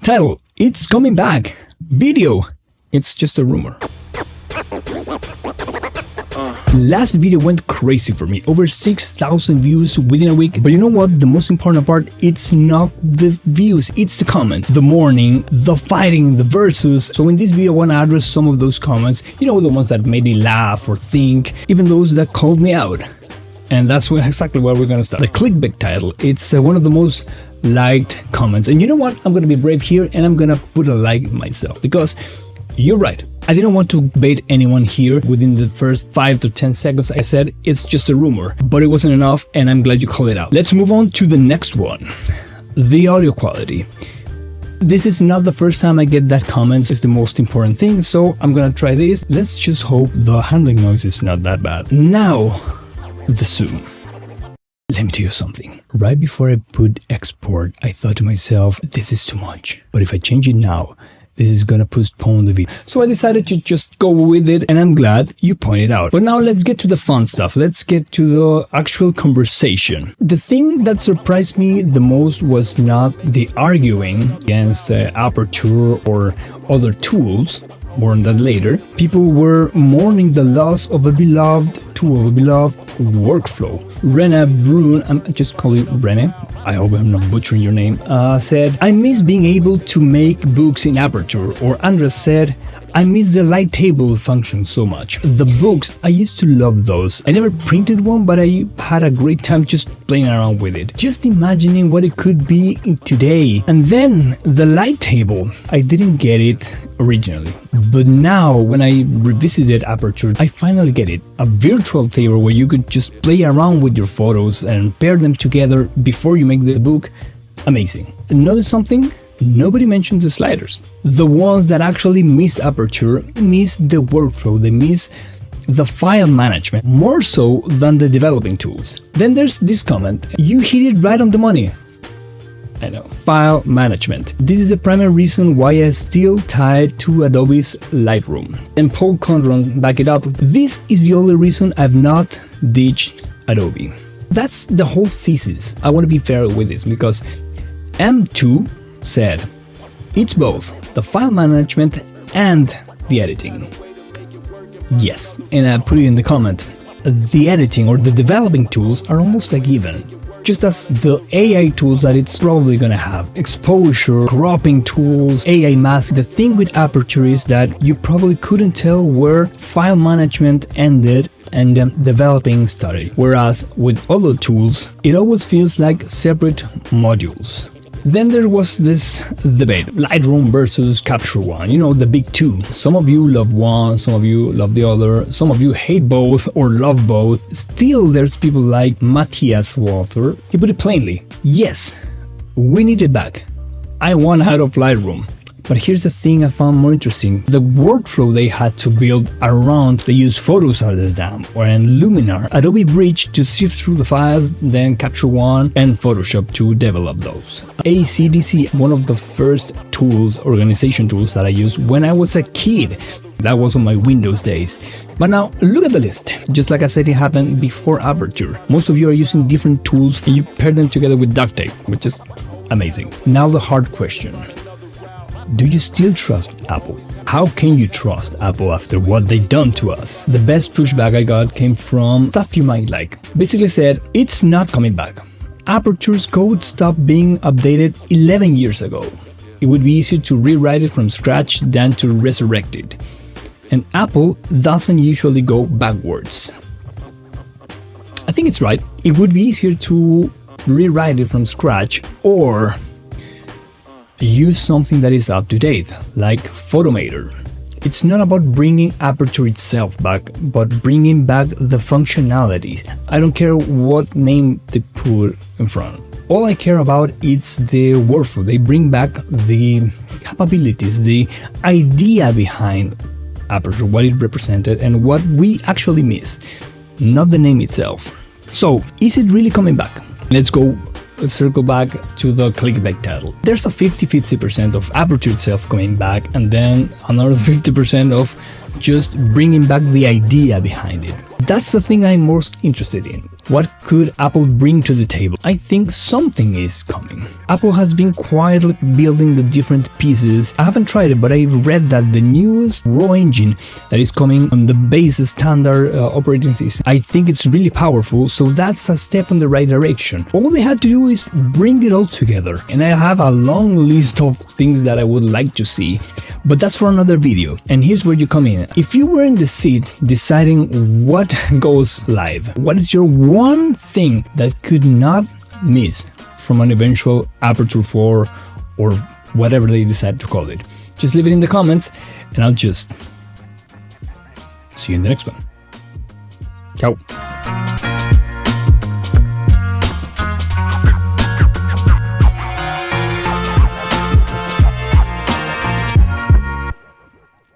Title, it's coming back. Video, it's just a rumor. Last video went crazy for me, over 6,000 views within a week. But you know what? The most important part, it's not the views, it's the comments. The mourning, the fighting, the versus. So in this video I want to address some of those comments, you know, the ones that made me laugh or think, even those that called me out. And that's exactly where we're gonna start. The clickbait title, it's one of the most liked comments. And you know what? I'm gonna be brave here and I'm gonna put a like myself, because you're right. I didn't want to bait anyone here. Within the first 5 to 10 seconds, I said it's just a rumor, but it wasn't enough, and I'm glad you called it out. Let's move on to the next one. The audio quality. This is not the first time I get that comment. It's the most important thing, so I'm gonna try this. Let's just hope the handling noise is not that bad. Now, the zoom. Let me tell you something. Right before I put export, I thought to myself, this is too much. But if I change it now, this is gonna postpone the video. So I decided to just go with it, and I'm glad you pointed out. But now let's get to the fun stuff. Let's get to the actual conversation. The thing that surprised me the most was not the arguing against Aperture or other tools. More on that later. People were mourning the loss of a beloved tool, a beloved workflow. Rena Brun, I'm just calling you Rene, I hope I'm not butchering your name, said, I miss being able to make books in Aperture. Or Andres said, I miss the light table function so much. The books, I used to love those. I never printed one, but I had a great time just playing around with it. Just imagining what it could be in today. And then the light table, I didn't get it originally. But now, when I revisited Aperture, I finally get it. A virtual table where you could just play around with your photos and pair them together before you make the book. Amazing. And notice something? Nobody mentioned the sliders. The ones that actually missed Aperture missed the workflow, they miss the file management, more so than the developing tools. Then there's this comment, you hit it right on the money. I know, file management. This is the primary reason why I'm still tied to Adobe's Lightroom. And Paul Condron back it up, this is the only reason I've not ditched Adobe. That's the whole thesis. I want to be fair with this, because M2 said, it's both the file management and the editing. Yes, and I put it in the comment. The editing or the developing tools are almost a given, just as the AI tools that it's probably gonna have. Exposure, cropping tools, AI mask. The thing with Aperture is that you probably couldn't tell where file management ended and developing started. Whereas with other tools, it always feels like separate modules. Then there was this debate, Lightroom versus Capture One, you know, the big two. Some of you love one, some of you love the other, some of you hate both or love both. Still, there's people like Matthias Walter. He put it plainly, yes, we need it back. I want out of Lightroom. But here's the thing I found more interesting. The workflow they had to build around, they use Photos Amsterdam or Luminar, Adobe Bridge to sift through the files, then Capture One and Photoshop to develop those. ACDC, one of the first tools, organization tools that I used when I was a kid. That was on my Windows days. But now, look at the list. Just like I said, it happened before Aperture. Most of you are using different tools and you pair them together with duct tape, which is amazing. Now the hard question. Do you still trust Apple? How can you trust Apple after what they've done to us? The best pushback I got came from stuff you might like. Basically said, it's not coming back. Aperture's code stopped being updated 11 years ago. It would be easier to rewrite it from scratch than to resurrect it. And Apple doesn't usually go backwards. I think it's right. It would be easier to rewrite it from scratch or use something that is up to date, like Photomator. It's not about bringing Aperture itself back, but bringing back the functionality. I don't care what name they put in front. All I care about is the workflow. They bring back the capabilities, the idea behind Aperture, what it represented, and what we actually miss, not the name itself. So, is it really coming back? Let's circle back to the clickbait title. There's a 50-50% of Aperture itself coming back, and then another 50% of just bringing back the idea behind it. That's the thing I'm most interested in. What could Apple bring to the table? I think something is coming. Apple has been quietly building the different pieces. I haven't tried it, but I read that the newest raw engine that is coming on the base standard operating system, I think it's really powerful, so that's a step in the right direction. All they had to do is bring it all together, and I have a long list of things that I would like to see, but that's for another video. And here's where you come in. If you were in the seat deciding what goes live, what is your one thing that could not miss from an eventual Aperture 4 or whatever they decide to call it? Just leave it in the comments and I'll just see you in the next one. Ciao.